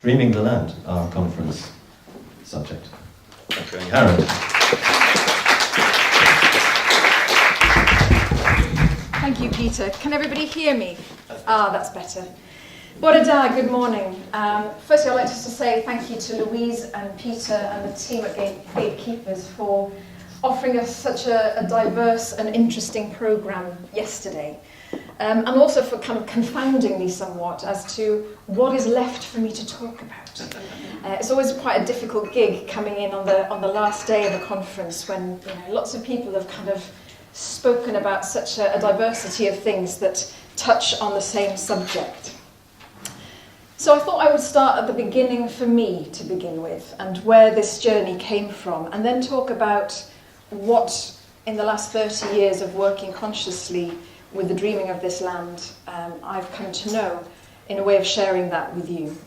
Dreaming the Land, our conference subject. Thank you, Angharad. Thank you, Peter. Can everybody hear me? That's better. Bore da, good morning. Firstly, I'd like just to say thank you to Louise and Peter and the team at Gatekeepers for offering us such a diverse and interesting programme yesterday. And also for kind of confounding me somewhat as to what is left for me to talk about. It's always quite a difficult gig coming in on the last day of a conference when lots of people have kind of spoken about such a diversity of things that touch on the same subject. So I thought I would start at the beginning for me to begin with and where this journey came from, and then talk about what in the last 30 years of working consciously with the dreaming of this land I've come to know in a way of sharing that with you.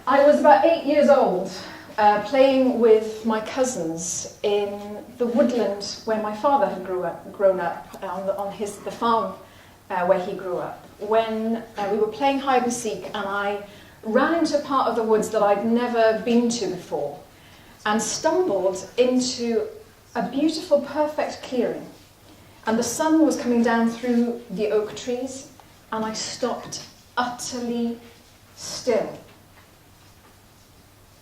I was about 8 years old playing with my cousins in the woodland where my father had grown up on the farm where he grew up, when we were playing hide and seek, and I ran into a part of the woods that I'd never been to before and stumbled into a beautiful, perfect clearing. And the sun was coming down through the oak trees, and I stopped utterly still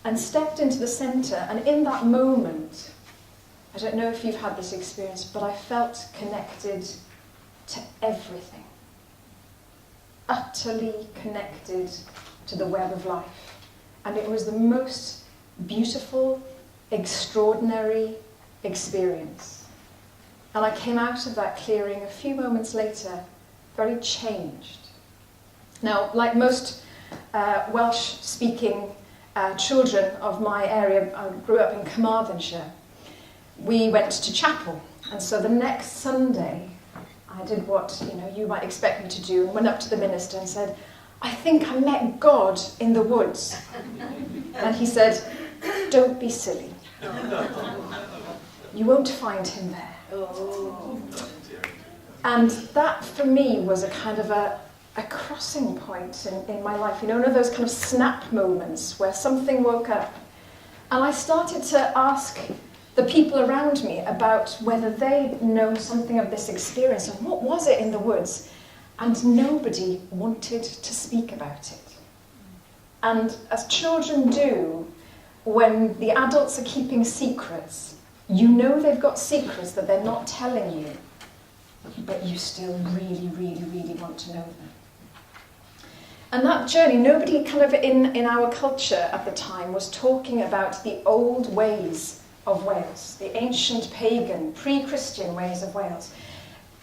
and stepped into the centre. And in that moment, I don't know if you've had this experience, but I felt connected to everything. Utterly connected to the web of life. And it was the most beautiful, extraordinary experience. And I came out of that clearing a few moments later, very changed. Now, like most Welsh-speaking children of my area, I grew up in Carmarthenshire, we went to chapel. And so the next Sunday, I did what you might expect me to do, and went up to the minister and said, "I think I met God in the woods." And he said, "Don't be silly. You won't find him there." And that for me was a kind of a crossing point in my life, one of those kind of snap moments where something woke up. And I started to ask the people around me about whether they know something of this experience and what was it in the woods. And nobody wanted to speak about it. And as children do, when the adults are keeping secrets, they've got secrets that they're not telling you, but you still really, really, really want to know them. And that journey, nobody kind of in our culture at the time was talking about the old ways of Wales, the ancient pagan, pre-Christian ways of Wales.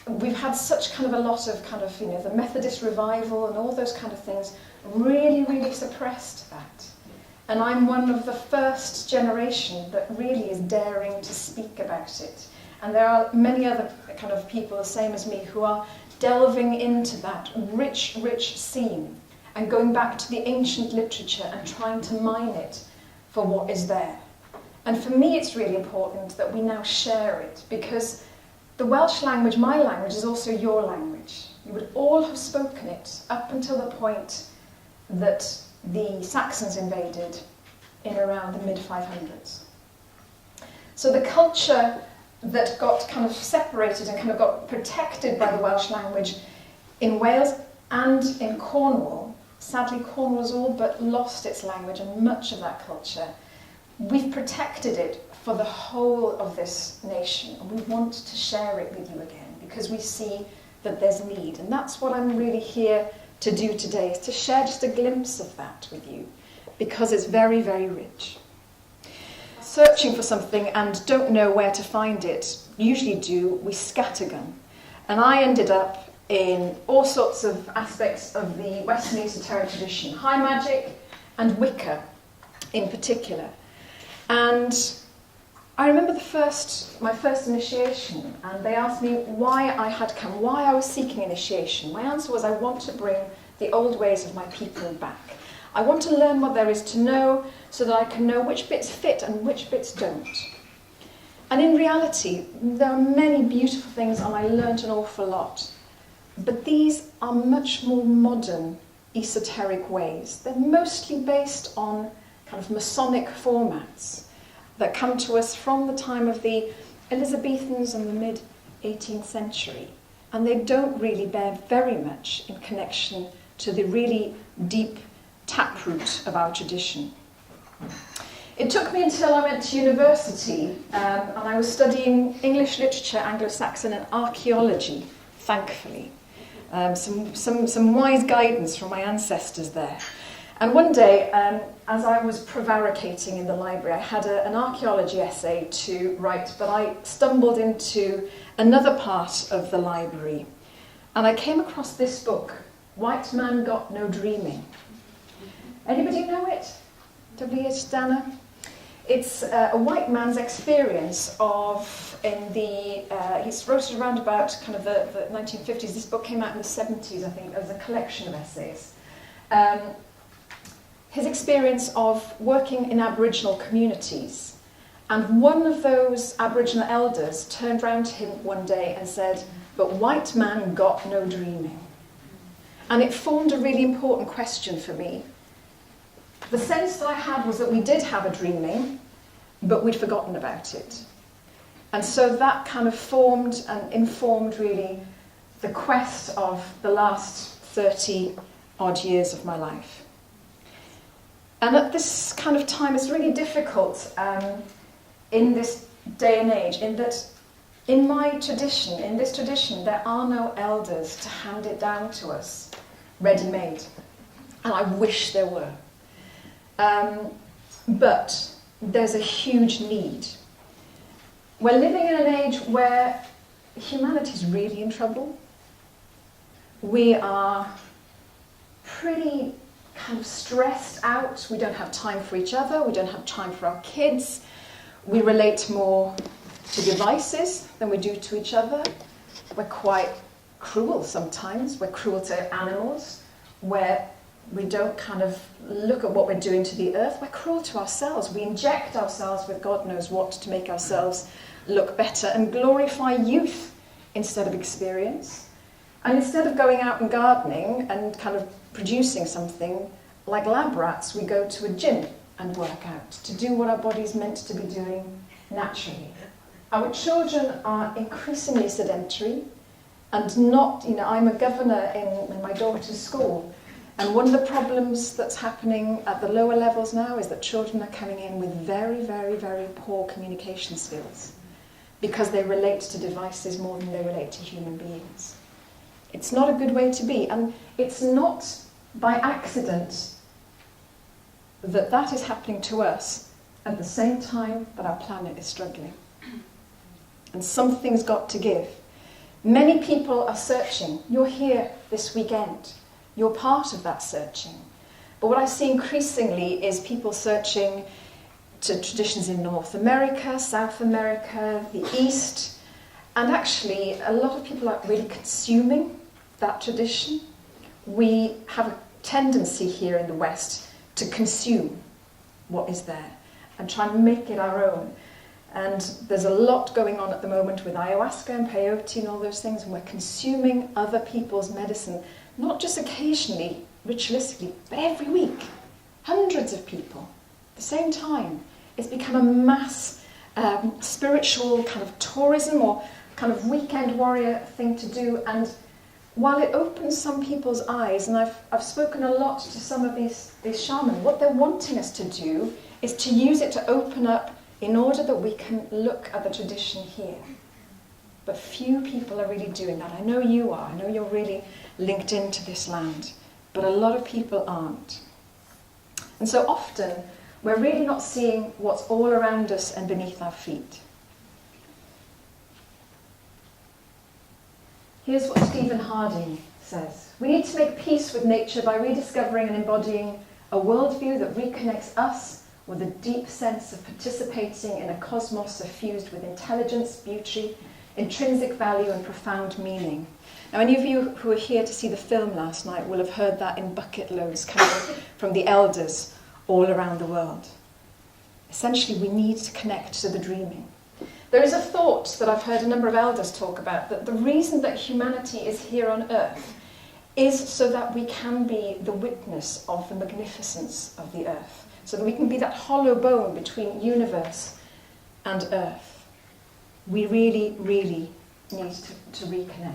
We've had such kind of a lot of kind of, the Methodist revival and all those kind of things really, really suppressed that. And I'm one of the first generation that really is daring to speak about it. And there are many other kind of people the same as me who are delving into that rich, rich scene and going back to the ancient literature and trying to mine it for what is there. And for me, it's really important that we now share it, because the Welsh language, my language, is also your language. You would all have spoken it up until the point that the Saxons invaded in around the mid-500s. So the culture that got kind of separated and kind of got protected by the Welsh language in Wales and in Cornwall, sadly Cornwall has all but lost its language and much of that culture. We've protected it for the whole of this nation, and we want to share it with you again because we see that there's need. And that's what I'm really here to do today, is to share just a glimpse of that with you, because it's very, very rich. Searching for something and don't know where to find it, usually we scattergun. And I ended up in all sorts of aspects of the Western esoteric tradition, high magic and Wicca in particular. And I remember my first initiation, and they asked me why I had come, why I was seeking initiation. My answer was, I want to bring the old ways of my people back. I want to learn what there is to know so that I can know which bits fit and which bits don't. And in reality, there are many beautiful things, and I learned an awful lot. But these are much more modern esoteric ways. They're mostly based on kind of Masonic formats that come to us from the time of the Elizabethans and the mid-18th century. And they don't really bear very much in connection to the really deep taproot of our tradition. It took me until I went to university and I was studying English literature, Anglo-Saxon and archaeology, thankfully. Some wise guidance from my ancestors there. And one day, as I was prevaricating in the library, I had an archaeology essay to write, but I stumbled into another part of the library. And I came across this book, White Man Got No Dreaming. Anybody know it? W.H. Danner? It's a white man's experience of, he wrote it around about kind of the 1950s. This book came out in the 70s, I think, as a collection of essays. His experience of working in Aboriginal communities. And one of those Aboriginal elders turned round to him one day and said, "But white man got no dreaming." And it formed a really important question for me. The sense that I had was that we did have a dreaming, but we'd forgotten about it. And so that kind of formed and informed really the quest of the last 30 odd years of my life. And at this kind of time, it's really difficult in this day and age, in that in this tradition, there are no elders to hand it down to us, ready-made. And I wish there were. But there's a huge need. We're living in an age where humanity's really in trouble. We are pretty kind of stressed out. We don't have time for each other. We don't have time for our kids. We relate more to devices than we do to each other. We're quite cruel sometimes. We're cruel to animals, where we don't kind of look at what we're doing to the earth. We're cruel to ourselves. We inject ourselves with God knows what to make ourselves look better and glorify youth instead of experience. And instead of going out and gardening and kind of producing something, like lab rats, we go to a gym and work out to do what our body's meant to be doing naturally. Our children are increasingly sedentary and not, I'm a governor in my daughter's school. And one of the problems that's happening at the lower levels now is that children are coming in with very, very, very poor communication skills because they relate to devices more than they relate to human beings. It's not a good way to be, and it's not by accident that that is happening to us at the same time that our planet is struggling. And something's got to give. Many people are searching. You're here this weekend. You're part of that searching. But what I see increasingly is people searching to traditions in North America, South America, the East, and actually a lot of people are really consuming that tradition. We have a tendency here in the West to consume what is there and try and make it our own. And there's a lot going on at the moment with ayahuasca and peyote and all those things, and we're consuming other people's medicine, not just occasionally, ritualistically, but every week. Hundreds of people at the same time. It's become a mass spiritual kind of tourism or kind of weekend warrior thing to do. And while it opens some people's eyes, and I've spoken a lot to some of these shamans, what they're wanting us to do is to use it to open up in order that we can look at the tradition here. But few people are really doing that. I know you are. I know you're really linked into this land. But a lot of people aren't. And so often, we're really not seeing what's all around us and beneath our feet. Here's what Stephen Harding says. We need to make peace with nature by rediscovering and embodying a worldview that reconnects us with a deep sense of participating in a cosmos suffused with intelligence, beauty, intrinsic value and profound meaning. Now, any of you who were here to see the film last night will have heard that in bucket loads coming from the elders all around the world. Essentially, we need to connect to the dreaming. There is a thought that I've heard a number of elders talk about, that the reason that humanity is here on Earth is so that we can be the witness of the magnificence of the earth, so that we can be that hollow bone between universe and earth. We really, really need to reconnect.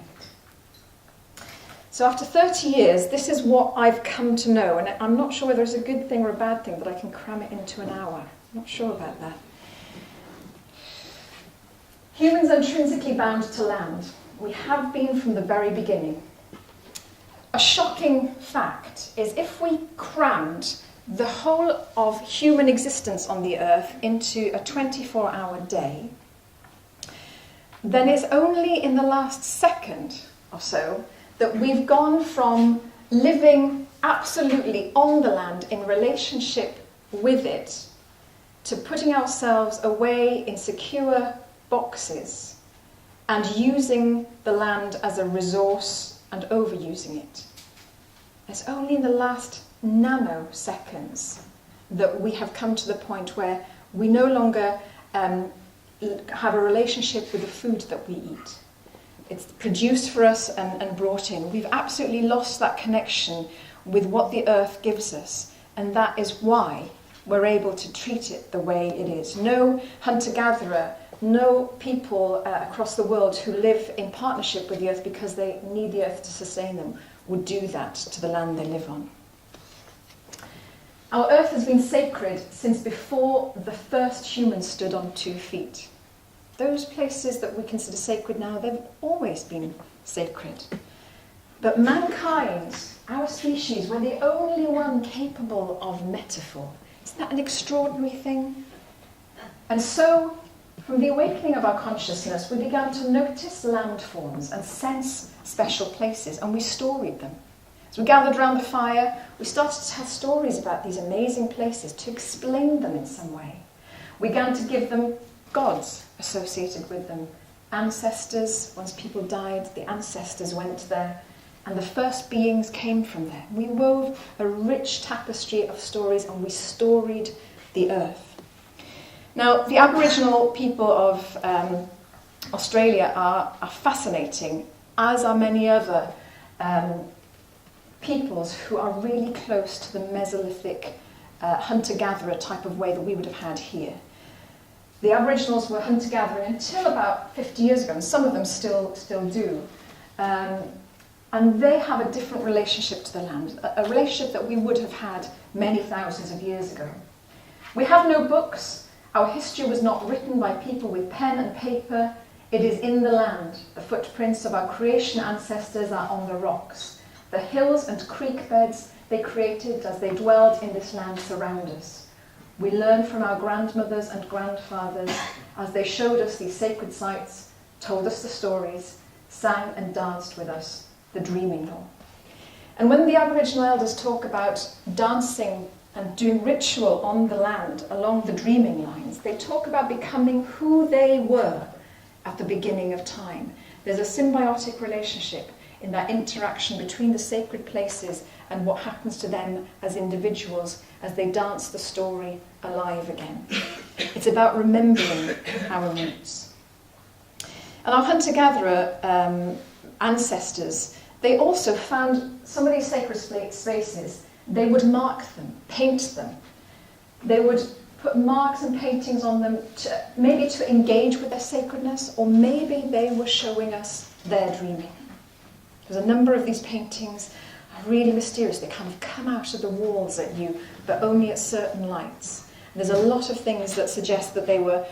So after 30 years, this is what I've come to know, and I'm not sure whether it's a good thing or a bad thing that I can cram it into an hour. I'm not sure about that. Humans are intrinsically bound to land. We have been from the very beginning. A shocking fact is if we crammed the whole of human existence on the earth into a 24-hour day, then it's only in the last second or so that we've gone from living absolutely on the land in relationship with it to putting ourselves away in secure boxes and using the land as a resource and overusing it. It's only in the last nanoseconds that we have come to the point where we no longer have a relationship with the food that we eat. It's produced for us and brought in. We've absolutely lost that connection with what the earth gives us, and that is why we're able to treat it the way it is. No hunter-gatherer, no people across the world who live in partnership with the earth because they need the earth to sustain them would do that to the land they live on. Our earth has been sacred since before the first humans stood on 2 feet. Those places that we consider sacred now, they've always been sacred. But mankind, our species, we're the only one capable of metaphor. Isn't that an extraordinary thing? And so, from the awakening of our consciousness, we began to notice landforms and sense special places, and we storied them. As we gathered around the fire, we started to tell stories about these amazing places, to explain them in some way. We began to give them gods associated with them. Ancestors, once people died, the ancestors went there, and the first beings came from there. We wove a rich tapestry of stories, and we storied the earth. Now, the Aboriginal people of Australia are fascinating, as are many other peoples who are really close to the Mesolithic hunter-gatherer type of way that we would have had here. The Aboriginals were hunter-gatherers until about 50 years ago, and some of them still do. And they have a different relationship to the land, a relationship that we would have had many thousands of years ago. We have no books. Our history was not written by people with pen and paper. It is in the land. The footprints of our creation ancestors are on the rocks. The hills and creek beds they created as they dwelled in this land surround us. We learn from our grandmothers and grandfathers as they showed us these sacred sites, told us the stories, sang and danced with us, the dreaming law. And when the Aboriginal elders talk about dancing and doing ritual on the land along the dreaming lines, they talk about becoming who they were at the beginning of time. There's a symbiotic relationship in that interaction between the sacred places and what happens to them as individuals as they dance the story alive again. It's about remembering our roots. And our hunter-gatherer ancestors, they also found some of these sacred spaces. They would mark them, paint them. They would put marks and paintings on them, maybe to engage with their sacredness, or maybe they were showing us their dreaming. There's a number of these paintings are really mysterious. They kind of come out of the walls at you, but only at certain lights. And there's a lot of things that suggest that they were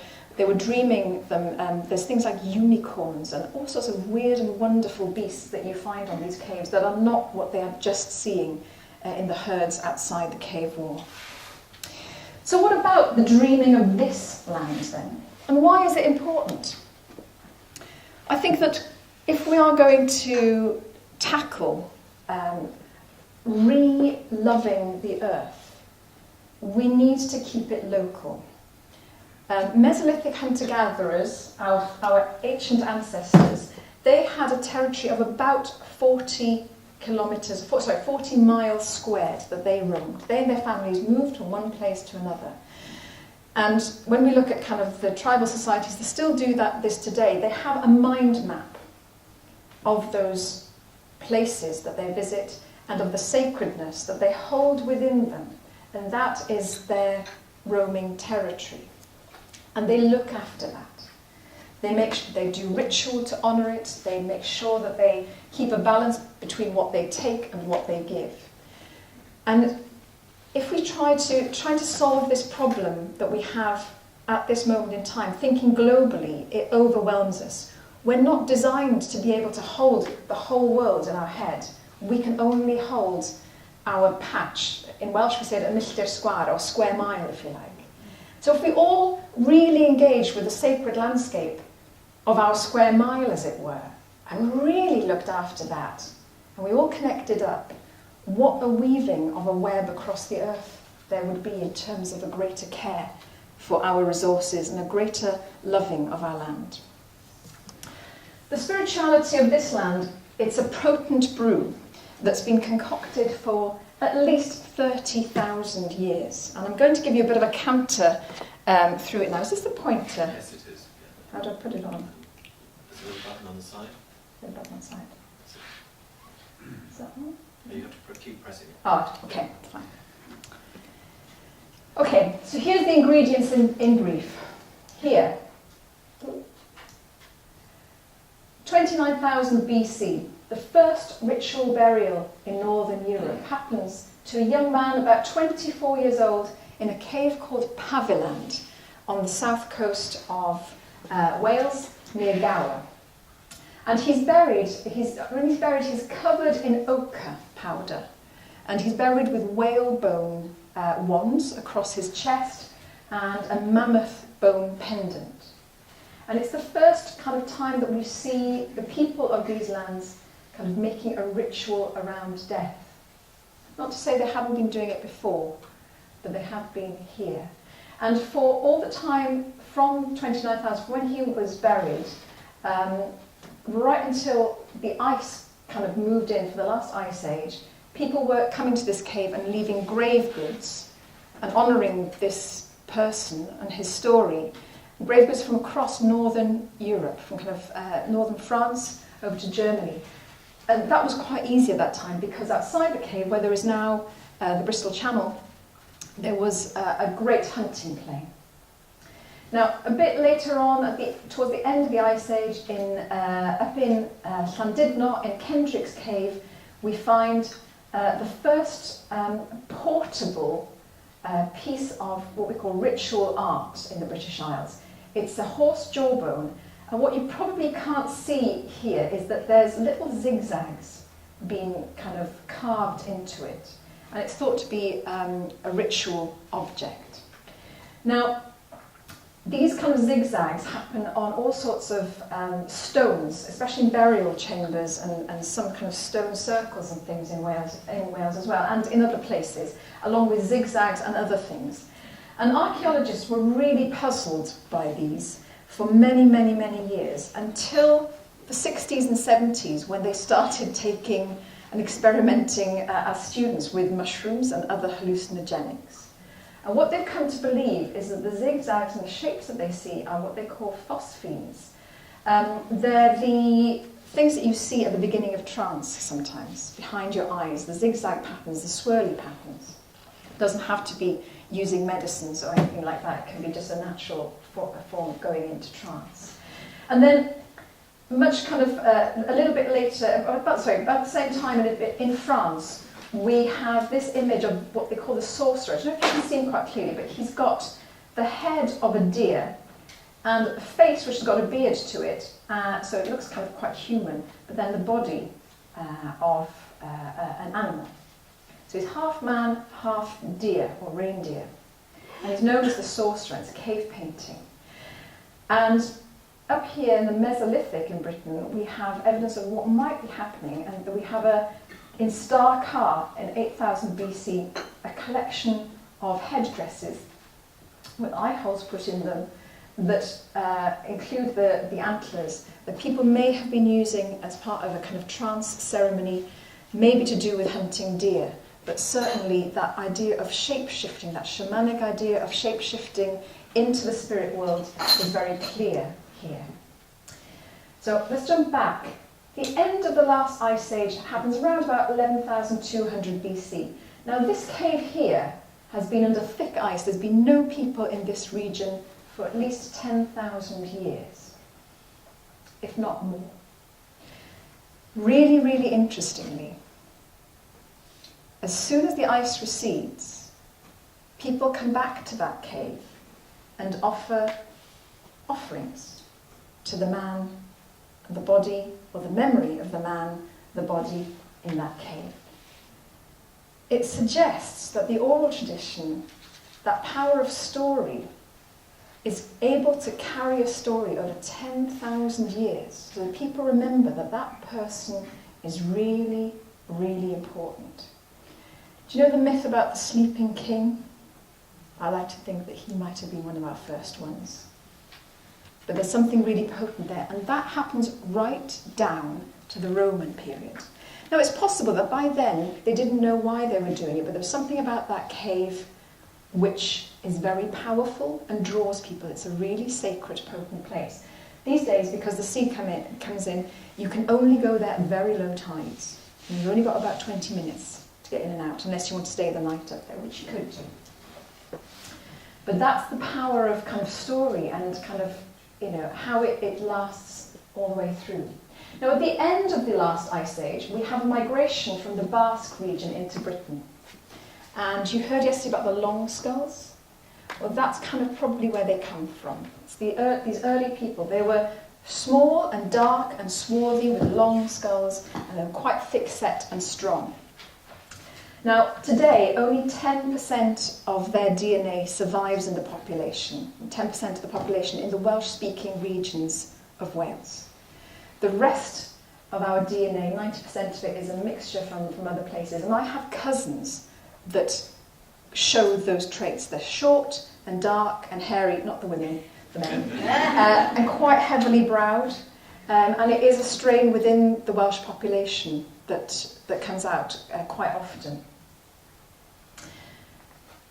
dreaming them. There's things like unicorns and all sorts of weird and wonderful beasts that you find on these caves that are not what they are just seeing in the herds outside the cave wall. So what about the dreaming of this land then? And why is it important? I think that if we are going to tackle re-loving the earth, we need to keep it local. Mesolithic hunter-gatherers, our ancient ancestors, they had a territory of about 40 miles squared that they roamed. They and their families moved from one place to another. And when we look at kind of the tribal societies that still do this today, they have a mind map of those places that they visit and of the sacredness that they hold within them, and that is their roaming territory. And they look after that. They do ritual to honour it. They make sure that they keep a balance between what they take and what they give. And if we try to solve this problem that we have at this moment in time, thinking globally, it overwhelms us. We're not designed to be able to hold the whole world in our head. We can only hold our patch. In Welsh we say a milltir sgwâr, or square mile, if you like. So if we all really engage with the sacred landscape of our square mile, as it were, and really looked after that, and we all connected up, what a weaving of a web across the earth there would be in terms of a greater care for our resources and a greater loving of our land. The spirituality of this land, it's a potent brew that's been concocted for at least 30,000 years. And I'm going to give you a bit of a counter through it now. Is this the pointer? Yes, it is. Yeah. How do I put it on? There's a little button on the side. The button on the side. Is that one? Yeah, you have to keep pressing it. Oh, okay, fine. Okay, so here's the ingredients in brief. Here, 29,000 BC, the first ritual burial in Northern Europe happens to a young man about 24 years old in a cave called Paviland on the south coast of Wales, near Gower. And when he's buried, he's covered in ochre powder. And he's buried with whalebone wands across his chest and a mammoth bone pendant. And it's the first kind of time that we see the people of these lands kind of making a ritual around death. Not to say they haven't been doing it before, but they have been here. And for all the time from 29,000, when he was buried, right until the ice kind of moved in for the last ice age, people were coming to this cave and leaving grave goods and honouring this person and his story. Grave goods from across northern Europe, from kind of northern France over to Germany. And that was quite easy at that time because outside the cave, where there is now the Bristol Channel, there was a great hunting plain. Now, a bit later on, towards the end of the Ice Age, up in Llandudno, in Kendrick's Cave, we find the first portable piece of what we call ritual art in the British Isles. It's a horse jawbone, and what you probably can't see here is that there's little zigzags being kind of carved into it, and it's thought to be a ritual object. Now, these kind of zigzags happen on all sorts of stones, especially in burial chambers and some kind of stone circles and things in Wales as well, and in other places, along with zigzags and other things. And archaeologists were really puzzled by these for many, many, many years, until the 60s and 70s, when they started taking and experimenting as students with mushrooms and other hallucinogenics. And what they've come to believe is that the zigzags and the shapes that they see are what they call phosphenes. They're the things that you see at the beginning of trance sometimes, behind your eyes, the zigzag patterns, the swirly patterns. It doesn't have to be using medicines or anything like that. It can be just a natural form of going into trance. And then much kind of a little bit later, about the same time in France, we have this image of what they call the sorcerer. I don't know if you can see him quite clearly, but he's got the head of a deer and a face which has got a beard to it, so it looks kind of quite human, but then the body of an animal. So he's half man, half deer, or reindeer. And he's known as the sorcerer. It's a cave painting. And up here in the Mesolithic in Britain, we have evidence of what might be happening, and we have in Star Car in 8000 BC, a collection of headdresses with eye holes put in them that include the antlers that people may have been using as part of a kind of trance ceremony, maybe to do with hunting deer. But certainly that idea of shape-shifting, that shamanic idea of shape-shifting into the spirit world is very clear here. So let's jump back The end of the last ice age happens around about 11,200 BC. Now this cave here has been under thick ice. There's been no people in this region for at least 10,000 years, if not more. Really, really interestingly, as soon as the ice recedes, people come back to that cave and offer offerings to the man, the body, or the memory of the man, the body in that cave. It suggests that the oral tradition, that power of story, is able to carry a story over 10,000 years, so that people remember that that person is really, really important. Do you know the myth about the sleeping king? I like to think that he might have been one of our first ones. But there's something really potent there, and that happens right down to the Roman period. Now it's possible that by then they didn't know why they were doing it, but there was something about that cave which is very powerful and draws people. It's a really sacred, potent place. These days, because the sea comes in, you can only go there at very low tides. And you've only got about 20 minutes to get in and out, unless you want to stay the night up there, which you could do. But that's the power of kind of story and kind of, how it lasts all the way through. Now, at the end of the last ice age, we have a migration from the Basque region into Britain. And you heard yesterday about the long skulls? Well, that's kind of probably where they come from. It's these early people. They were small and dark and swarthy with long skulls, and they were quite thick-set and strong. Now, today, only 10% of their DNA survives in the population, 10% of the population in the Welsh-speaking regions of Wales. The rest of our DNA, 90% of it, is a mixture from other places. And I have cousins that show those traits. They're short and dark and hairy, not the women, the men, and quite heavily browed. And it is a strain within the Welsh population that comes out quite often.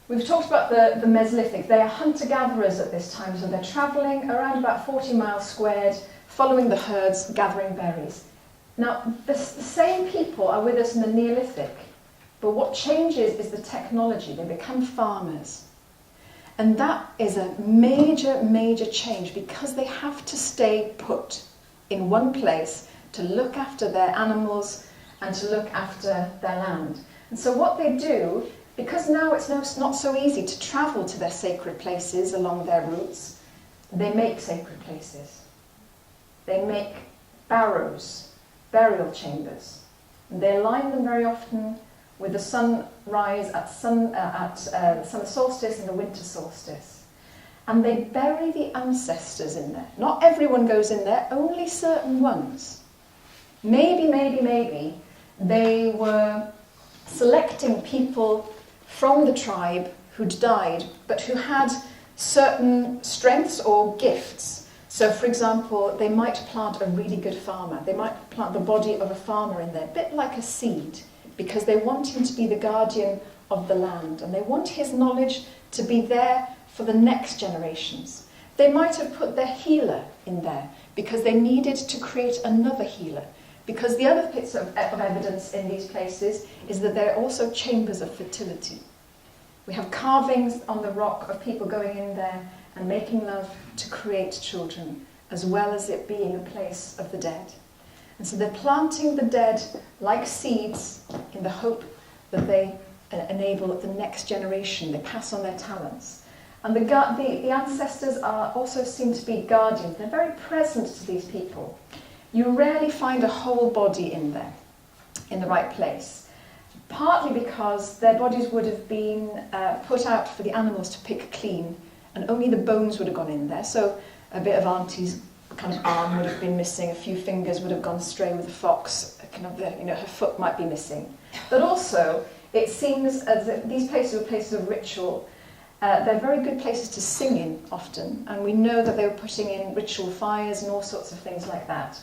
We've talked about the Mesolithic. They are hunter-gatherers at this time, so they're travelling around about 40 miles squared, following the herds, gathering berries. Now, the same people are with us in the Neolithic, but what changes is the technology. They become farmers. And that is a major, major change, because they have to stay put in one place to look after their animals and to look after their land. And so what they do, because now it's not so easy to travel to their sacred places along their routes, they make sacred places. They make barrows, burial chambers. And they line them very often with the sunrise at the summer solstice and the winter solstice. And they bury the ancestors in there. Not everyone goes in there, only certain ones. Maybe they were selecting people from the tribe who'd died, but who had certain strengths or gifts. So, for example, they might plant a really good farmer. They might plant the body of a farmer in there, a bit like a seed, because they want him to be the guardian of the land, and they want his knowledge to be there for the next generations. They might have put their healer in there, because they needed to create another healer. Because the other bits of evidence in these places is that they're also chambers of fertility. We have carvings on the rock of people going in there and making love to create children, as well as it being a place of the dead. And so they're planting the dead like seeds in the hope that they enable the next generation. They pass on their talents. And the ancestors are also seen to be guardians. They're very present to these people. You rarely find a whole body in there, in the right place. Partly because their bodies would have been put out for the animals to pick clean, and only the bones would have gone in there. So a bit of auntie's kind of arm would have been missing, a few fingers would have gone stray with the fox, her foot might be missing. But also, it seems as if these places were places of ritual. They're very good places to sing in often, and we know that they were putting in ritual fires and all sorts of things like that.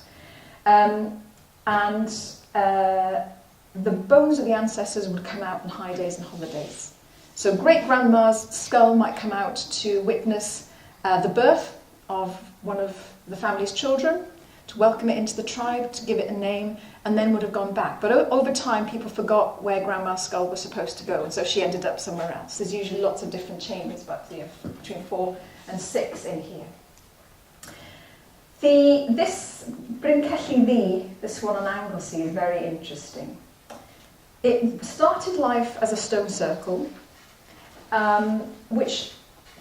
The bones of the ancestors would come out on high days and holidays. So great-grandma's skull might come out to witness the birth of one of the family's children. to welcome it into the tribe, to give it a name, and then would have gone back. But over time, people forgot where Grandma's skull was supposed to go, and so she ended up somewhere else. There's usually lots of different chambers, but between 4 and 6 in here. This Bryn Celli Ddu, this one on Anglesey, is very interesting. It started life as a stone circle, which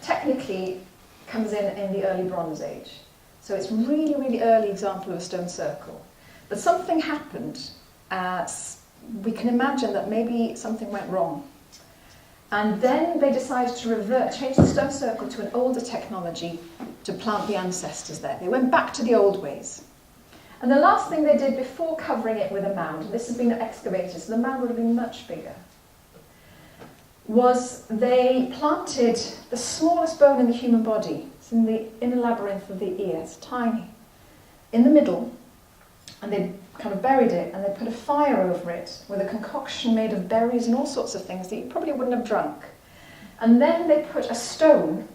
technically comes in the early Bronze Age. So it's really, really early example of a stone circle. But something happened. We can imagine that maybe something went wrong. And then they decided to change the stone circle to an older technology to plant the ancestors there. They went back to the old ways. And the last thing they did before covering it with a mound, this has been excavated, so the mound would have been much bigger, was they planted the smallest bone in the human body. It's in the inner labyrinth of the ear, it's tiny, in the middle, and they kind of buried it, and they put a fire over it with a concoction made of berries and all sorts of things that you probably wouldn't have drunk. And then they put a stone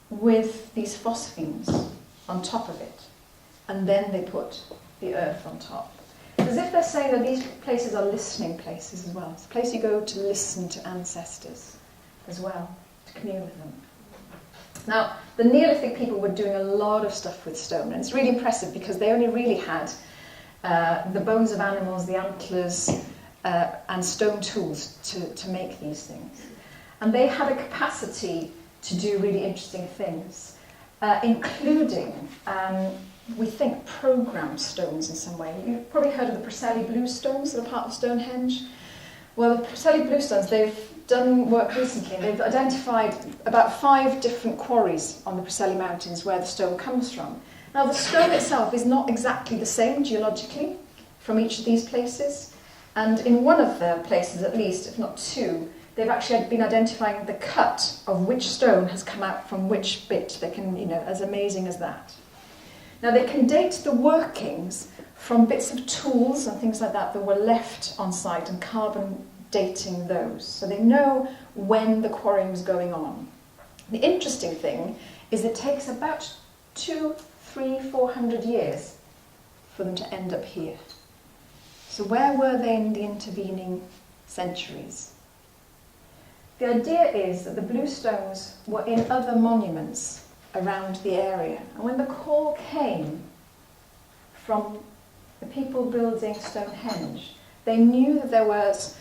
with these phosphenes on top of it, and then they put the earth on top. It's as if they're saying that these places are listening places as well. It's a place you go to listen to ancestors as well, to commune with them. Now, the Neolithic people were doing a lot of stuff with stone, and it's really impressive because they only really had the bones of animals, the antlers, and stone tools to make these things. And they had a capacity to do really interesting things, including, we think, programmed stones in some way. You've probably heard of the Preseli Blue stones that are part of Stonehenge. Well, the Preseli Blue stones, they've done work recently, and they've identified about 5 different quarries on the Preseli Mountains where the stone comes from. Now, the stone itself is not exactly the same geologically from each of these places, and in one of the places at least, if not 2, they've actually been identifying the cut of which stone has come out from which bit. They can, as amazing as that. Now, they can date the workings from bits of tools and things like that were left on site, and carbon dating those. So they know when the quarrying was going on. The interesting thing is it takes about 200, 300, 400 years for them to end up here. So where were they in the intervening centuries? The idea is that the blue stones were in other monuments around the area. And when the call came from the people building Stonehenge, they knew that there was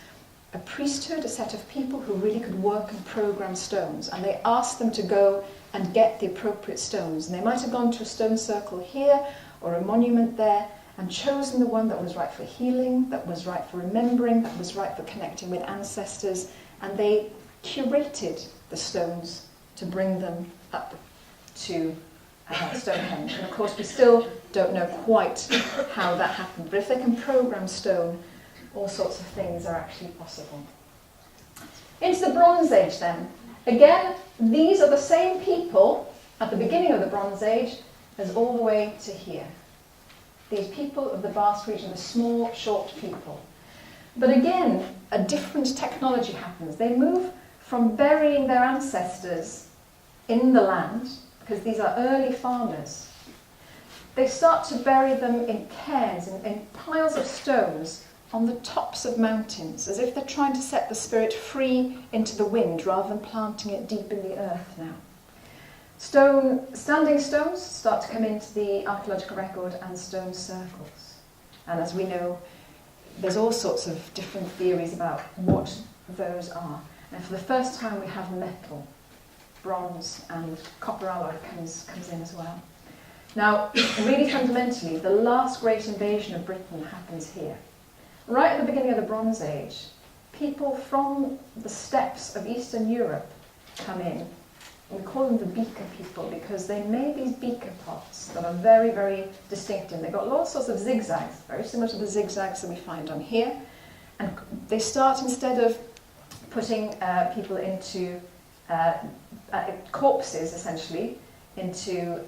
a priesthood, a set of people who really could work and program stones, and they asked them to go and get the appropriate stones. And they might have gone to a stone circle here or a monument there and chosen the one that was right for healing, that was right for remembering, that was right for connecting with ancestors, and they curated the stones to bring them up to Stonehenge. And of course we still don't know quite how that happened, but if they can program stone, all sorts of things are actually possible. Into the Bronze Age then. Again, these are the same people at the beginning of the Bronze Age as all the way to here. These people of the vast region, the small, short people. But again, a different technology happens. They move from burying their ancestors in the land, because these are early farmers. They start to bury them in cairns, in piles of stones, on the tops of mountains, as if they're trying to set the spirit free into the wind rather than planting it deep in the earth now. Standing stones start to come into the archaeological record, and stone circles. And as we know, there's all sorts of different theories about what those are. And for the first time we have metal, bronze and copper alloy comes in as well. Now, really fundamentally, the last great invasion of Britain happens here. Right at the beginning of the Bronze Age, people from the steppes of Eastern Europe come in. We call them the beaker people because they made these beaker pots that are very, very distinctive. They've got all sorts of zigzags, very similar to the zigzags that we find on here. And they start, instead of putting people into corpses, essentially, into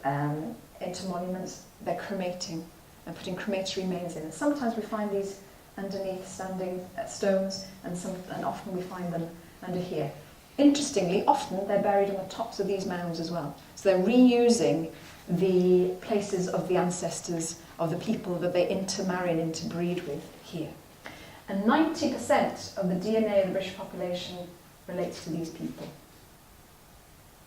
monuments, they're cremating and putting crematory remains in. And sometimes we find these underneath standing stones, and often we find them under here. Interestingly, often they're buried on the tops of these mounds as well. So they're reusing the places of the ancestors of the people that they intermarry and interbreed with here. And 90% of the DNA of the British population relates to these people.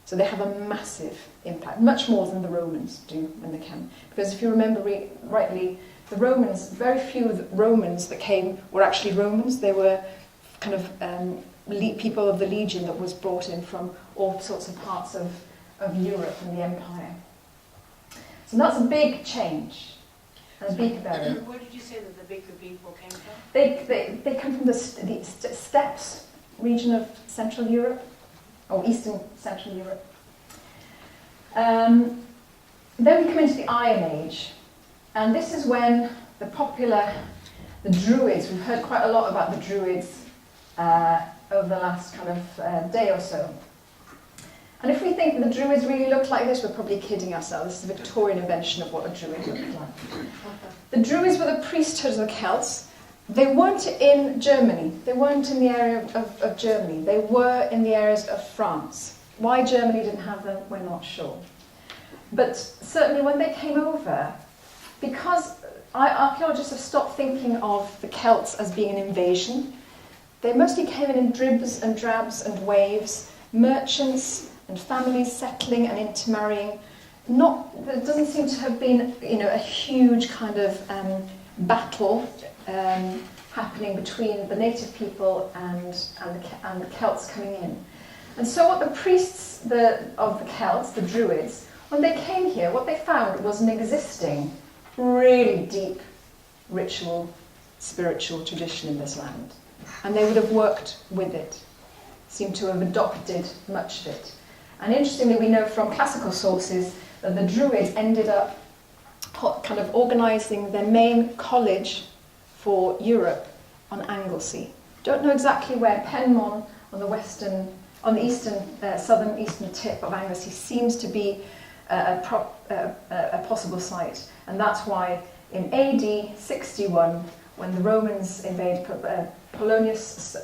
So they have a massive impact, much more than the Romans do when they came. Because if you remember rightly, the Romans, very few of the Romans that came were actually Romans. They were kind of people of the legion that was brought in from all sorts of parts of Europe and the empire. So that's a big change, a big barrier. Where did you say that the bigger people came from? They come from the steppes region of Central Europe, or Eastern Central Europe. Then we come into the Iron Age, and this is when the Druids, we've heard quite a lot about the Druids over the last kind of day or so. And if we think the Druids really looked like this, we're probably kidding ourselves. This is a Victorian invention of what a Druid looked like. The Druids were the priesthood of the Celts. They weren't in Germany. They weren't in the area of Germany. They were in the areas of France. Why Germany didn't have them, we're not sure. But certainly when they came over, because archaeologists have stopped thinking of the Celts as being an invasion, they mostly came in dribs and drabs and waves, merchants and families settling and intermarrying. There doesn't seem to have been, a huge kind of battle happening between the native people and the Celts coming in. And so what the priests of the Celts, the Druids, when they came here, what they found was an existing, really deep ritual, spiritual tradition in this land. And they would have worked with it, seem to have adopted much of it. And interestingly, we know from classical sources that the Druids ended up kind of organising their main college for Europe on Anglesey. Don't know exactly where. Penmon on the southern eastern tip of Anglesey seems to be a possible site, and that's why in AD 61, when the Romans invade Suetonius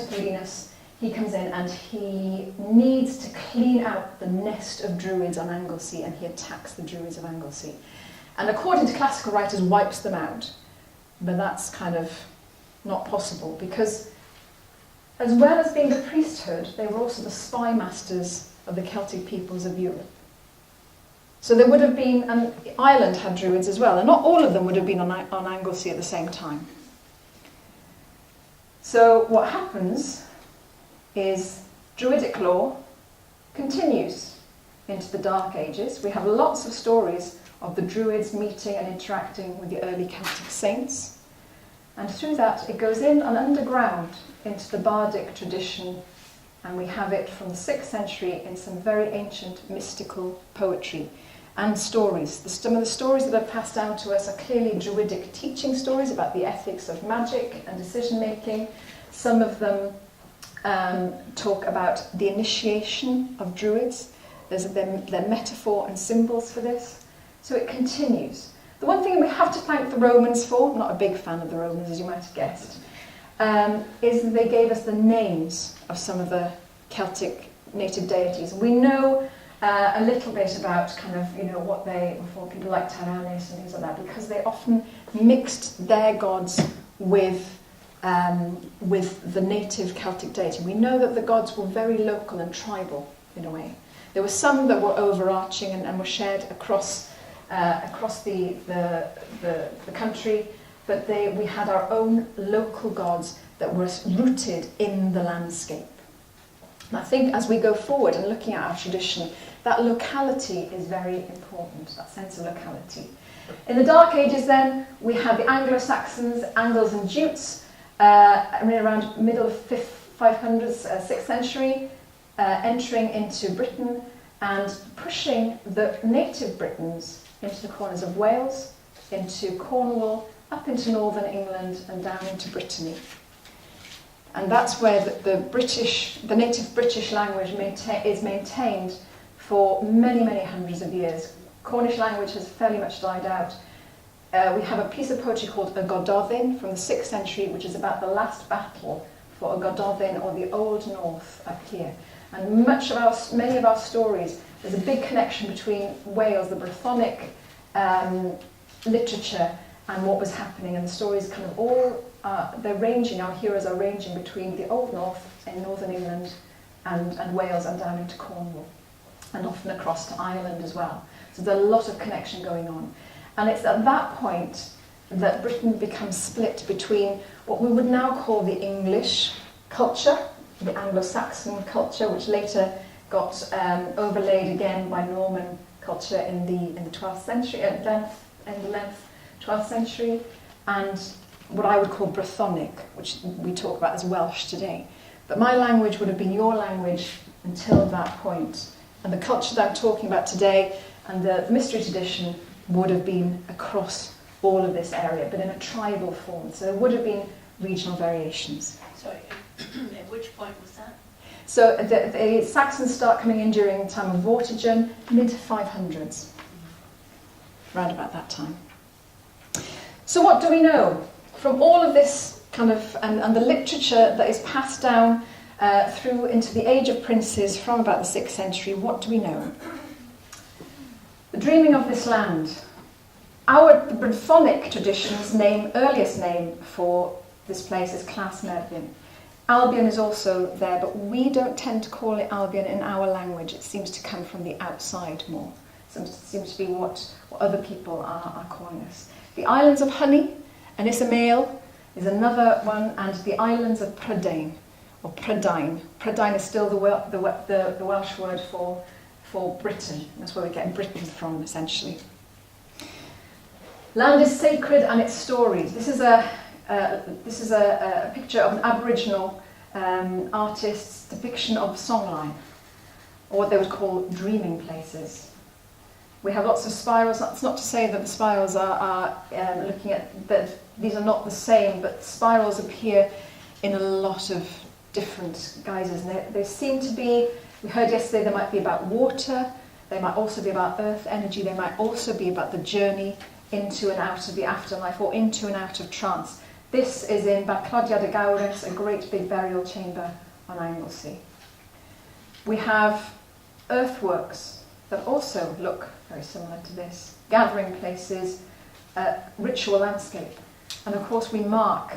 Paulinus, he comes in and he needs to clean out the nest of Druids on Anglesey, and he attacks the Druids of Anglesey. And according to classical writers, wipes them out. But that's kind of not possible, because as well as being the priesthood, they were also the spy masters of the Celtic peoples of Europe. So there would have been, and Ireland had Druids as well, and not all of them would have been on Anglesey at the same time. So what happens is Druidic law continues into the Dark Ages. We have lots of stories of the Druids meeting and interacting with the early Celtic saints. And through that, it goes in and underground into the bardic tradition, and we have it from the 6th century in some very ancient mystical poetry and stories. Some of the stories that are passed down to us are clearly Druidic teaching stories about the ethics of magic and decision-making. Some of them talk about the initiation of Druids. There's their metaphor and symbols for this. So it continues. The one thing we have to thank the Romans for, I'm not a big fan of the Romans, as you might have guessed, is that they gave us the names of some of the Celtic native deities. We know a little bit about kind of, what they, for people like Taranis and things like that, because they often mixed their gods with the native Celtic deity. We know that the gods were very local and tribal, in a way. There were some that were overarching and were shared across the country, but we had our own local gods that were rooted in the landscape. And I think as we go forward and looking at our tradition, that locality is very important, that sense of locality. In the Dark Ages then, we have the Anglo-Saxons, Angles and Jutes, around middle of 500s, 6th century, entering into Britain and pushing the native Britons into the corners of Wales, into Cornwall, up into northern England and down into Brittany. And that's where the native British language is maintained for many, many hundreds of years. Cornish language has fairly much died out. We have a piece of poetry called a Gododin from the 6th century, which is about the last battle for a Gododin or the Old North up here. And many of our stories, there's a big connection between Wales, the Brythonic literature, and what was happening. And the stories kind of all, they're ranging, our heroes are ranging between the Old North in northern England and Wales and down into Cornwall, and often across to Ireland as well. So there's a lot of connection going on. And it's at that point that Britain becomes split between what we would now call the English culture, the Anglo-Saxon culture, which later got overlaid again by Norman culture in the 12th century, in the length 12th century, and what I would call Brythonic, which we talk about as Welsh today. But my language would have been your language until that point. And the culture that I'm talking about today and the mystery tradition would have been across all of this area, but in a tribal form. So there would have been regional variations. Sorry, at which point was that? So the Saxons start coming in during the time of Vortigern, mid-500s, around about that time. So what do we know? From all of this kind of, and the literature that is passed down through into the Age of Princes from about the 6th century, what do we know? The dreaming of this land. The Brythonic tradition's earliest name for this place is Clas Merddin. Albion is also there, but we don't tend to call it Albion in our language. It seems to come from the outside more. It seems to be what other people are calling us. The Islands of Honey and Ismail is another one, and the Islands of Prydain, or Prydain. Prydain is still the Welsh word for Britain. That's where we get Britain from, essentially. Land is sacred and its stories. This is a picture of an Aboriginal artist's depiction of songline, or what they would call dreaming places. We have lots of spirals. That's not to say that the spirals are looking at that. These are not the same, but spirals appear in a lot of different guises. And they seem to be, we heard yesterday, they might be about water, they might also be about earth energy, they might also be about the journey into and out of the afterlife, or into and out of trance. This is in Barclodiad y Gawrys, a great big burial chamber on Anglesey. We have earthworks that also look very similar to this, gathering places, ritual landscape. And of course we mark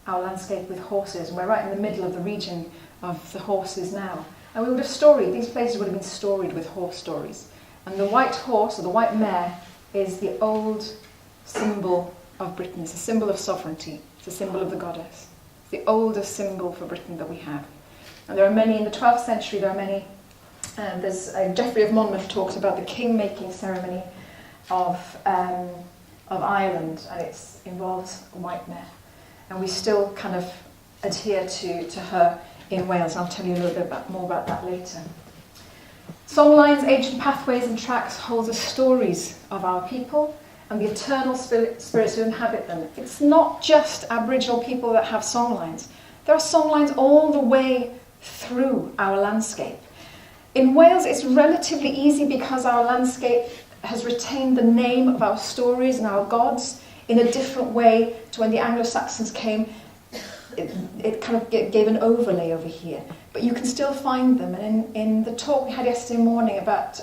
our landscape with horses, and we're right in the middle of the region of the horses now. And we would have storied, these places would have been storied with horse stories. And the white horse, or the white mare, is the old symbol of Britain. It's a symbol of sovereignty. It's a symbol of the goddess. It's the oldest symbol for Britain that we have. And there are many, in the 12th century, there are many. There's Geoffrey of Monmouth talks about the king-making ceremony of Ireland, and it involves a white mare. And we still kind of adhere to her in Wales, and I'll tell you a little bit more about that later. Songlines, ancient pathways and tracks hold the stories of our people and the eternal spirits who inhabit them. It's not just Aboriginal people that have songlines. There are songlines all the way through our landscape. In Wales, it's relatively easy because our landscape has retained the name of our stories and our gods in a different way to when the Anglo-Saxons came. It kind of gave an overlay over here. But you can still find them. And in the talk we had yesterday morning about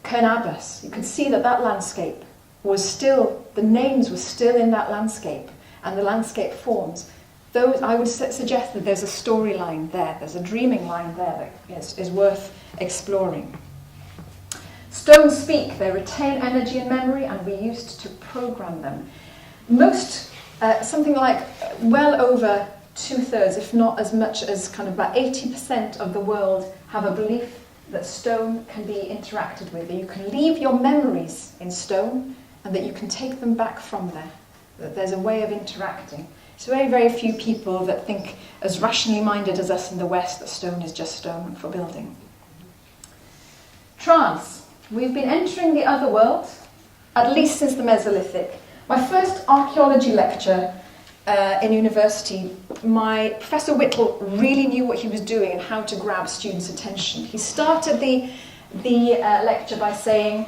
Cernabas, you could see that landscape was still, the names were still in that landscape, and the landscape forms. Those, I would suggest that there's a storyline there, there's a dreaming line there that is worth exploring. Stones speak, they retain energy and memory, and we used to program them. Most, something like well over 2/3, if not as much as kind of about 80% of the world have a belief that stone can be interacted with, that you can leave your memories in stone and that you can take them back from there, that there's a way of interacting. It's very, very few people that think, as rationally minded as us in the West, that stone is just stone for building. Trance. We've been entering the other world, at least since the Mesolithic. My first archaeology lecture in university, my Professor Whittle really knew what he was doing and how to grab students' attention. He started the lecture by saying,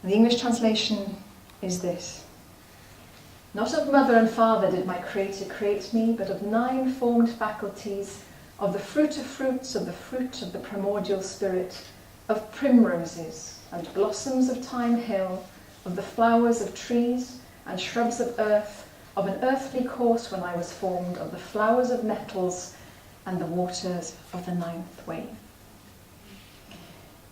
The English translation is this: "Not of mother and father did my Creator create me, but of 9 formed faculties, of the fruit of fruits, of the fruit of the primordial spirit, of primroses and blossoms of Thyme Hill, of the flowers of trees and shrubs of earth, of an earthly course when I was formed, of the flowers of nettles and the waters of the 9th wave."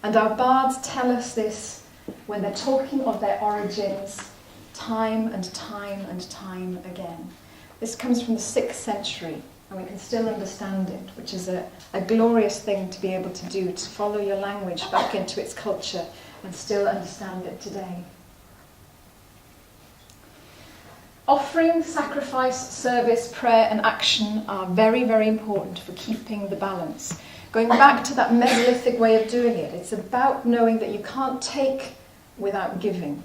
And our bards tell us this when they're talking of their origins time and time and time again. This comes from the 6th century, and we can still understand it, which is a glorious thing to be able to do, to follow your language back into its culture and still understand it today. Offering, sacrifice, service, prayer and action are very, very important for keeping the balance. Going back to that Mesolithic way of doing it, it's about knowing that you can't take without giving.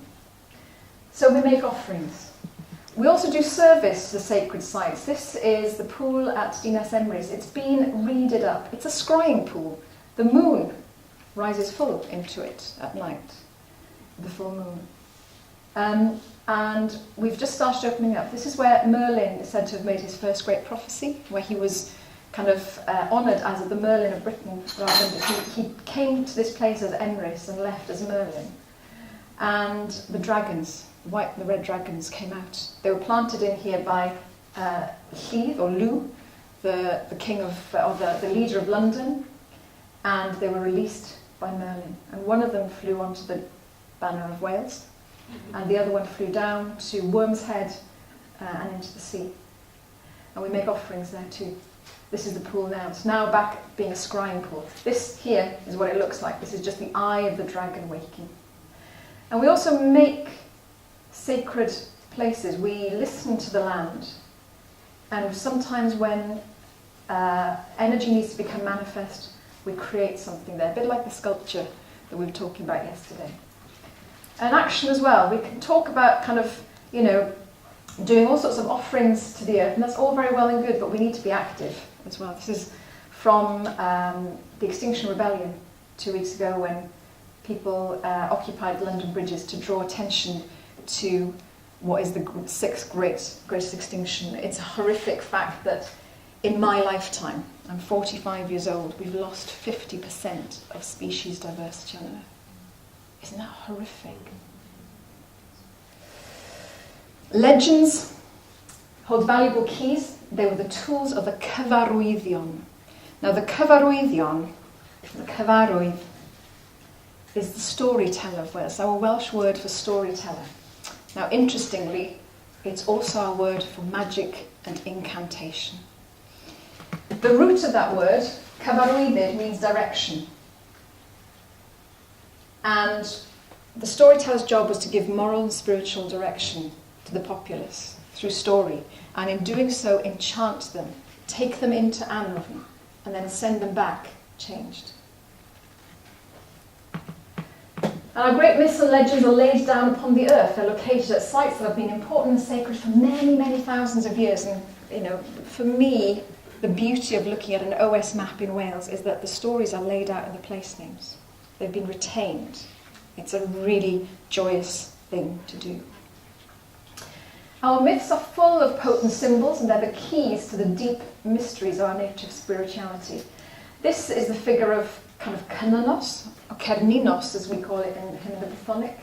So we make offerings. We also do service to the sacred sites. This is the pool at Dinas Emrys. It's been reeded up. It's a scrying pool. The moon rises full into it at night, the full moon. And we've just started opening up. This is where Merlin is said to have made his first great prophecy, where he was kind of honoured as the Merlin of Britain, rather than he came to this place as Emrys and left as Merlin. And the dragons, the white and the red dragons, came out. They were planted in here by Lludd, or Lugh, the king of, or the leader of London, and they were released by Merlin. And one of them flew onto the banner of Wales, and the other one flew down to Worm's Head and into the sea. And we make offerings there too. This is the pool now. It's now back being a scrying pool. This here is what it looks like. This is just the eye of the dragon waking. And we also make sacred places. We listen to the land. And sometimes when energy needs to become manifest, we create something there. A bit like the sculpture that we were talking about yesterday. And action as well. We can talk about kind of, doing all sorts of offerings to the earth, and that's all very well and good, but we need to be active as well. This is from the Extinction Rebellion 2 weeks ago, when people occupied London bridges to draw attention to what is the 6th greatest extinction. It's a horrific fact that in my lifetime, I'm 45 years old, we've lost 50% of species diversity on Earth. Isn't that horrific? Legends hold valuable keys. They were the tools of the cyfarwyddion. Now the cyfarwyddion, the cyfarwydd, is the storyteller of Wales, our Welsh word for storyteller. Now interestingly, it's also our word for magic and incantation. The root of that word, cyfarwyddyd, means direction. And the storyteller's job was to give moral and spiritual direction to the populace through story, and in doing so enchant them, take them into Anran, and then send them back changed. And our great myths and legends are laid down upon the earth. They're located at sites that have been important and sacred for many, many thousands of years. And for me, the beauty of looking at an OS map in Wales is that the stories are laid out in the place names. They've been retained. It's a really joyous thing to do. Our myths are full of potent symbols, and they're the keys to the deep mysteries of our native spirituality. This is the figure of kind of Cernunnos, or Cernunnos as we call it in the Brythonic.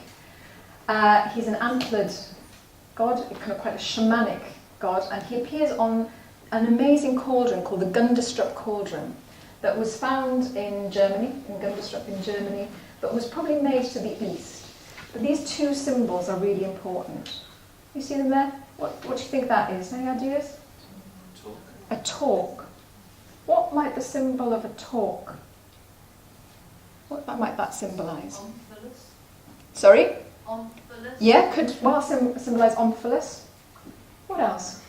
He's an antlered god, kind of quite a shamanic god, and he appears on an amazing cauldron called the Gundestrup cauldron that was found in Germany, in Gundestrup in Germany, but was probably made to the east. But these two symbols are really important. You see them there? What do you think that is? Any ideas? Talk. A talk. What might the symbol of a talk? What might that symbolise? Omphalos. Sorry? Omphalos. Yeah, could well symbolise omphalos. What else?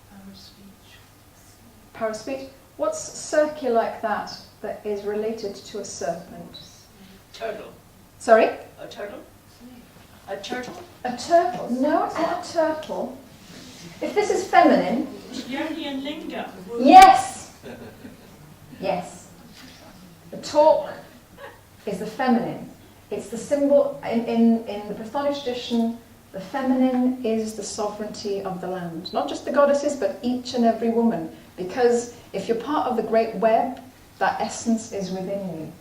Power of speech. Power of speech. What's circular like that is related to a serpent? Turtle. Sorry? A turtle? A turtle? A turtle? No, it's not a turtle. If this is feminine... Yerni and Linga. Yes! Yes. The talk is the feminine. It's the symbol, in the Brythonic tradition, the feminine is the sovereignty of the land. Not just the goddesses, but each and every woman. Because if you're part of the great web, that essence is within you.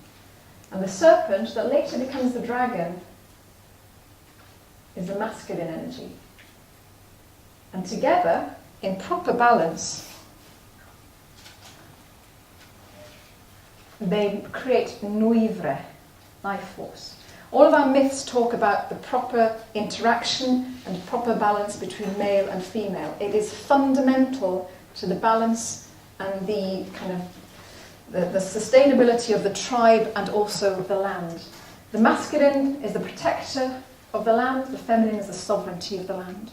And the serpent, that later becomes the dragon, is the masculine energy. And together, in proper balance, they create nuivre, life force. All of our myths talk about the proper interaction and proper balance between male and female. It is fundamental to the balance and the kind of the sustainability of the tribe and also the land. The masculine is the protector of the land, the feminine is the sovereignty of the land.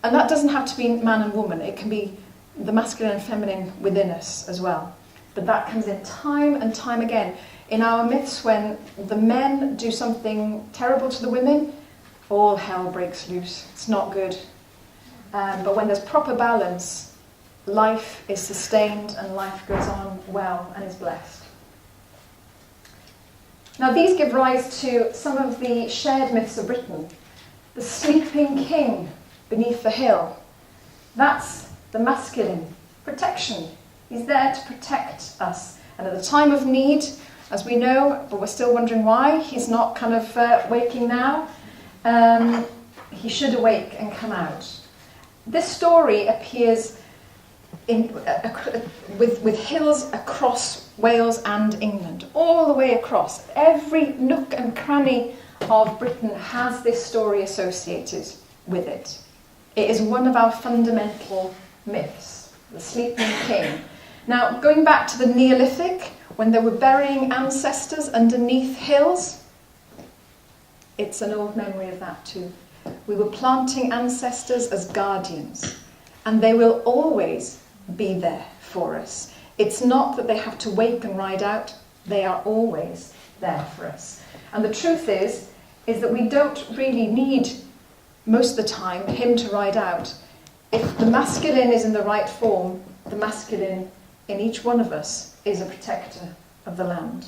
And that doesn't have to be man and woman, it can be the masculine and feminine within us as well. But that comes in time and time again. In our myths, when the men do something terrible to the women, all hell breaks loose. It's not good. But when there's proper balance, life is sustained and life goes on well and is blessed. Now these give rise to some of the shared myths of Britain. The sleeping king beneath the hill. That's the masculine protection. He's there to protect us. And at the time of need, as we know, but we're still wondering why, he's not kind of waking now. He should awake and come out. This story appears with hills across Wales and England, all the way across. Every nook and cranny of Britain has this story associated with it. It is one of our fundamental myths, the sleeping king. Now, going back to the Neolithic, when they were burying ancestors underneath hills, it's an old memory of that too. We were planting ancestors as guardians, and they will always be there for us. It's not that they have to wake and ride out, they are always there for us. And the truth is that we don't really need, most of the time, him to ride out. If the masculine is in the right form, the masculine in each one of us is a protector of the land.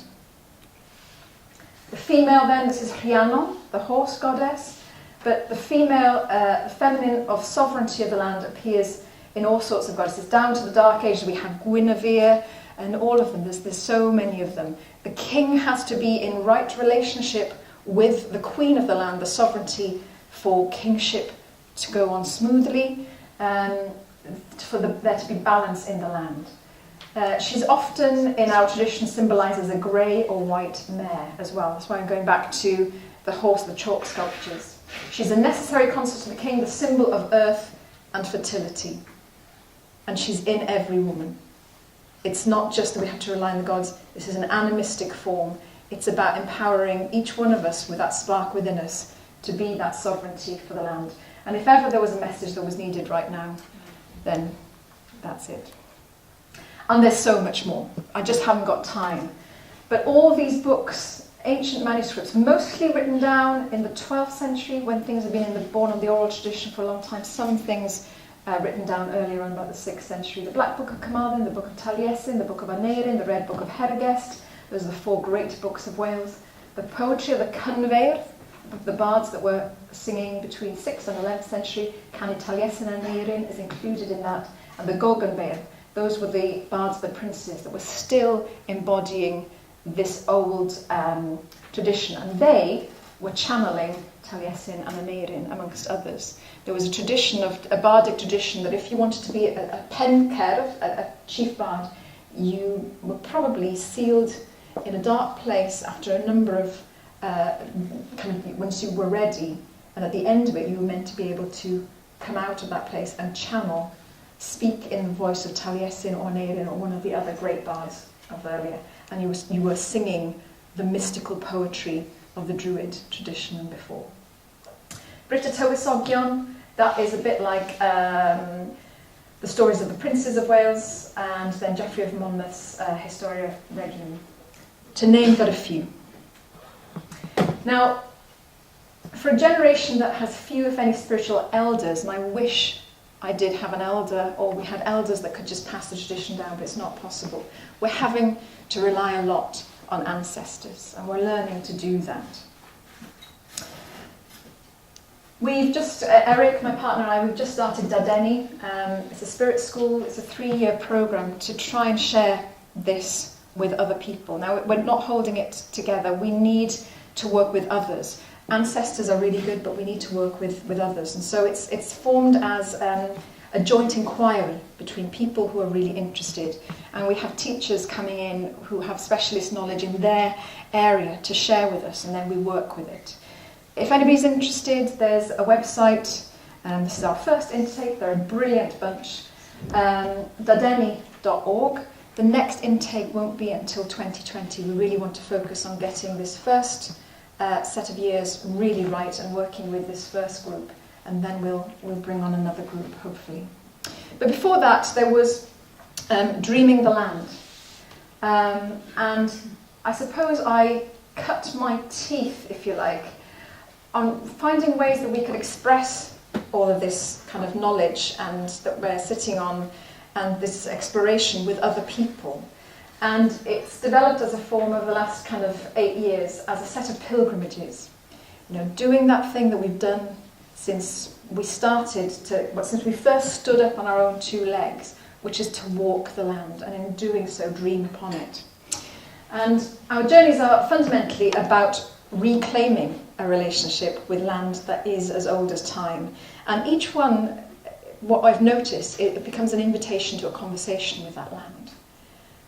The female then, this is Rhiannon, the horse goddess, but the female, the feminine of sovereignty of the land appears in all sorts of goddesses. Down to the Dark Ages we have Guinevere and all of them, there's so many of them. The king has to be in right relationship with the queen of the land, the sovereignty, for kingship to go on smoothly, for there to be balance in the land. She's often, in our tradition, symbolised as a grey or white mare as well. That's why I'm going back to the horse, the chalk sculptures. She's a necessary consort to the king, the symbol of earth and fertility. And she's in every woman. It's not just that we have to rely on the gods. This is an animistic form. It's about empowering each one of us with that spark within us to be that sovereignty for the land. And if ever there was a message that was needed right now, then that's it. And there's so much more. I just haven't got time. But all these books, ancient manuscripts, mostly written down in the 12th century when things have been born on the oral tradition for a long time. Some things written down earlier on, about the 6th century. The Black Book of Carmarthen, the Book of Taliesin, the Book of Aneirin, the Red Book of Hergest. Those are the 4 great books of Wales. The poetry of the Cynfeir, the bards that were singing between 6th and 11th century. Canu Taliesin and Aneirin is included in that. And the Goganbeir. Those were the bards, the princes, that were still embodying this old tradition. And they were channeling Taliesin and Aneirin, amongst others. There was a tradition, a bardic tradition, that if you wanted to be a pencer, a chief bard, you were probably sealed in a dark place after a number of, once you were ready, and at the end of it you were meant to be able to come out of that place and channel, speak in the voice of Taliesin or Aneirin or one of the other great bards of earlier, and you were singing the mystical poetry of the Druid tradition and before. Brita Tywysogion, that is a bit like the stories of the princes of Wales, and then Geoffrey of Monmouth's Historia Regum, to name but a few. Now, for a generation that has few, if any, spiritual elders, and I wish I did have an elder, or we had elders that could just pass the tradition down, but it's not possible. We're having to rely a lot on ancestors, and we're learning to do that. We've just, Eric, my partner and I, we've just started Dadeni. It's a spirit school. It's a 3-year program to try and share this with other people. Now, we're not holding it together. We need to work with others. Ancestors are really good, but we need to work with others. And so it's formed as a joint inquiry between people who are really interested. And we have teachers coming in who have specialist knowledge in their area to share with us, and then we work with it. If anybody's interested, there's a website. This is our first intake. They're a brilliant bunch. Dadeni.org. The next intake won't be until 2020. We really want to focus on getting this first set of years really right and working with this first group. And then we'll bring on another group, hopefully. But before that, there was Dreaming the Land. And I suppose I cut my teeth, if you like, on finding ways that we could express all of this kind of knowledge and that we're sitting on, and this exploration with other people. And it's developed as a form over the last kind of 8 years as a set of pilgrimages. You know, doing that thing that we've done since we started since we first stood up on our own 2 legs, which is to walk the land, and in doing so, dream upon it. And our journeys are fundamentally about reclaiming a relationship with land that is as old as time. And each one, what I've noticed, it becomes an invitation to a conversation with that land.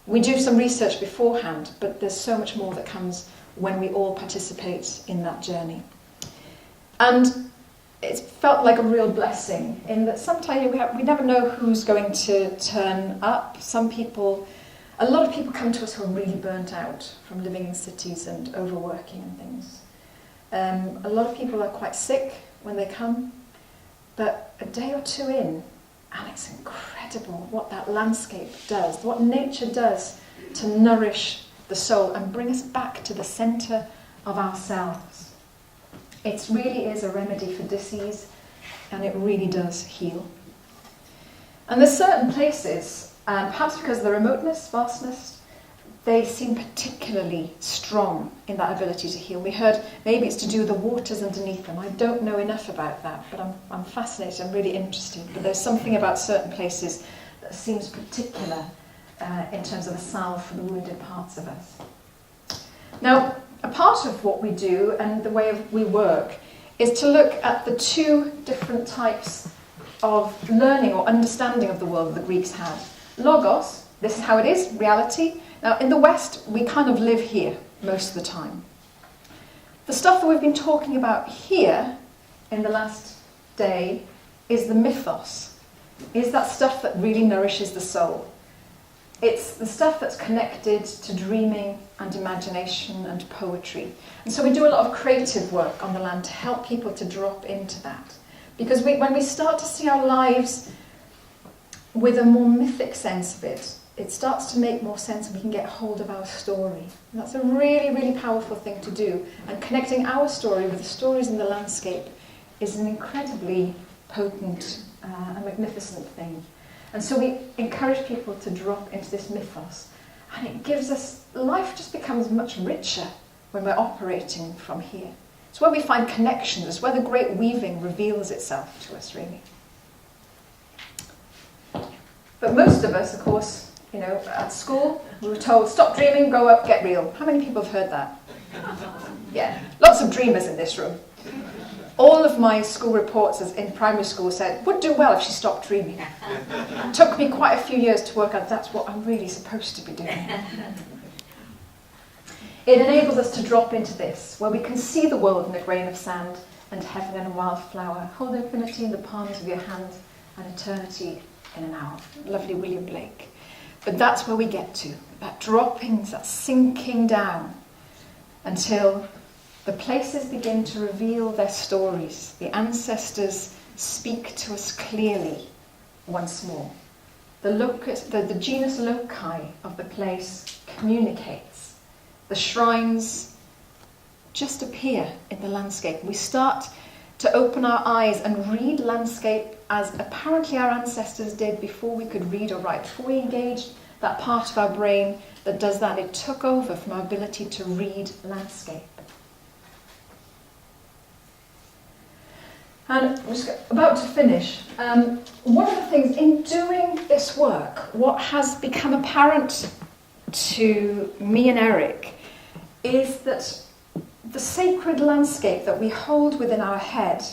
We do some research beforehand, but there's so much more that comes when we all participate in that journey. And it's felt like a real blessing in that sometimes we never know who's going to turn up. A lot of people come to us who are really burnt out from living in cities and overworking and things. A lot of people are quite sick when they come, but a day or 2 in, and it's incredible what that landscape does, what nature does to nourish the soul and bring us back to the centre of ourselves. It really is a remedy for disease, and it really does heal. And there's certain places, perhaps because of the remoteness, vastness, they seem particularly strong in that ability to heal. We heard maybe it's to do with the waters underneath them. I don't know enough about that, but I'm fascinated, I'm really interested. But there's something about certain places that seems particular in terms of a salve for the wounded parts of us. Now, a part of what we do and the way we work is to look at the 2 different types of learning or understanding of the world that the Greeks had. Logos, this is how it is, reality. Now, in the West, we kind of live here most of the time. The stuff that we've been talking about here in the last day is the mythos, is that stuff that really nourishes the soul. It's the stuff that's connected to dreaming and imagination and poetry. And so we do a lot of creative work on the land to help people to drop into that. Because when we start to see our lives with a more mythic sense of it, it starts to make more sense and we can get hold of our story. And that's a really, really powerful thing to do. And connecting our story with the stories in the landscape is an incredibly potent and magnificent thing. And so we encourage people to drop into this mythos. And it gives us, life just becomes much richer when we're operating from here. It's where we find connections, it's where the great weaving reveals itself to us, really. But most of us, of course, you know, at school, we were told, stop dreaming, grow up, get real. How many people have heard that? Yeah, lots of dreamers in this room. All of my school reports in primary school said, would do well if she stopped dreaming. It took me quite a few years to work out that's what I'm really supposed to be doing. It enables us to drop into this, where we can see the world in a grain of sand and heaven in a wildflower, hold infinity in the palms of your hand and eternity in an hour. Lovely William Blake. But that's where we get to, that dropping, that sinking down until the places begin to reveal their stories. The ancestors speak to us clearly once more. The genus loci of the place communicates. The shrines just appear in the landscape. We start to open our eyes and read landscape as apparently our ancestors did before we could read or write, before we engaged that part of our brain that does that, it took over from our ability to read landscape. And I'm just about to finish. One of the things in doing this work, what has become apparent to me and Eric is that the sacred landscape that we hold within our head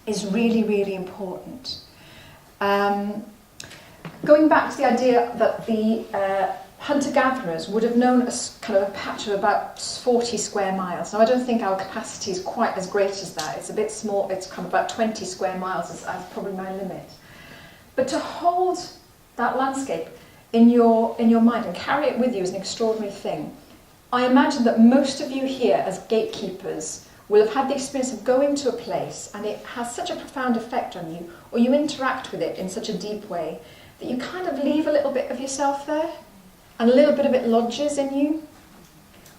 is really, really important. Going back to the idea that the hunter-gatherers would have known a kind of a patch of about 40 square miles. Now, I don't think our capacity is quite as great as that. It's a bit small. It's kind of about 20 square miles is probably my limit. But to hold that landscape in your mind and carry it with you is an extraordinary thing. I imagine that most of you here as gatekeepers will have had the experience of going to a place and it has such a profound effect on you, or you interact with it in such a deep way that you kind of leave a little bit of yourself there and a little bit of it lodges in you.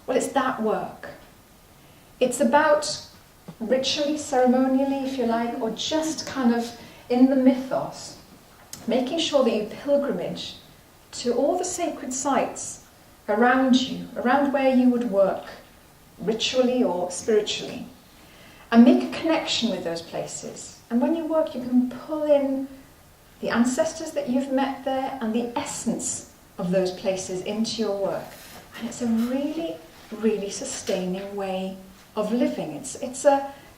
Well, it's that work. It's about ritually, ceremonially, if you like, or just kind of in the mythos, making sure that you pilgrimage to all the sacred sites around you, around where you would work, ritually or spiritually, and make a connection with those places. And when you work, you can pull in the ancestors that you've met there and the essence of those places into your work. And it's a really, really sustaining way of living. It's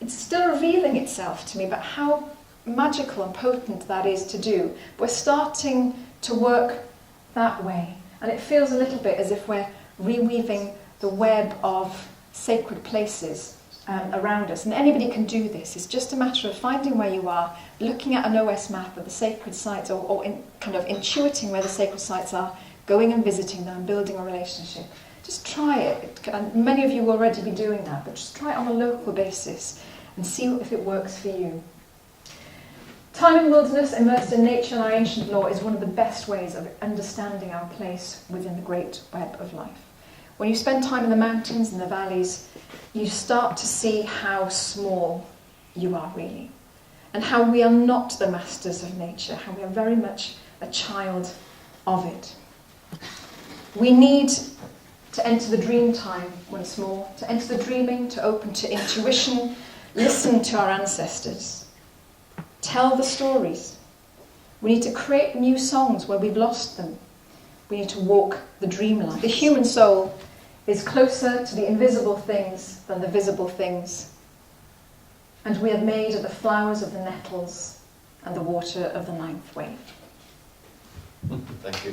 still revealing itself to me, but how magical and potent that is to do. We're starting to work that way. And it feels a little bit as if we're reweaving the web of sacred places around us. And anybody can do this. It's just a matter of finding where you are, looking at an OS map of the sacred sites, or kind of intuiting where the sacred sites are, going and visiting them, building a relationship. Just try it. And many of you will already be doing that, but just try it on a local basis and see if it works for you. Time in wilderness, immersed in nature and our ancient law, is one of the best ways of understanding our place within the great web of life. When you spend time in the mountains and the valleys, you start to see how small you are really, and how we are not the masters of nature, how we are very much a child of it. We need to enter the dream time once more, to enter the dreaming, to open to intuition, listen to our ancestors, tell the stories. We need to create new songs where we've lost them. We need to walk the dream line. The human soul is closer to the invisible things than the visible things. And we are made of the flowers of the nettles and the water of the ninth wave. Thank you.